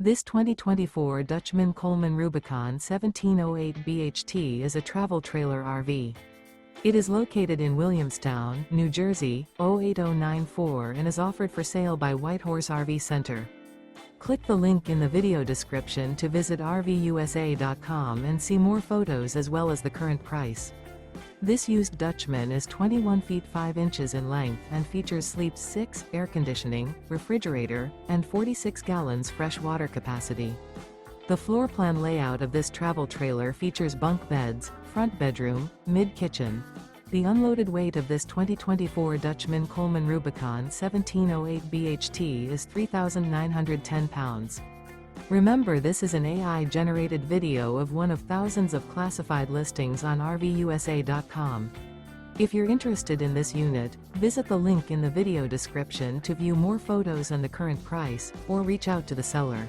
This 2024 Dutchmen Coleman Rubicon 1708 BHT is a travel trailer RV. It is located in Williamstown, New Jersey, 08094 and is offered for sale by Whitehorse RV Center. Click the link in the video description to visit RVUSA.com and see more photos as well as the current price. This used Dutchman is 21 feet 5 inches in length and features sleeps 6, air conditioning, refrigerator, and 46 gallons fresh water capacity. The floor plan layout of this travel trailer features bunk beds, front bedroom, mid-kitchen. The unloaded weight of this 2024 Dutchmen Coleman Rubicon 1708 BHT is 3,910 pounds. Remember, this is an AI-generated video of one of thousands of classified listings on RVUSA.com. If you're interested in this unit, visit the link in the video description to view more photos and the current price, or reach out to the seller.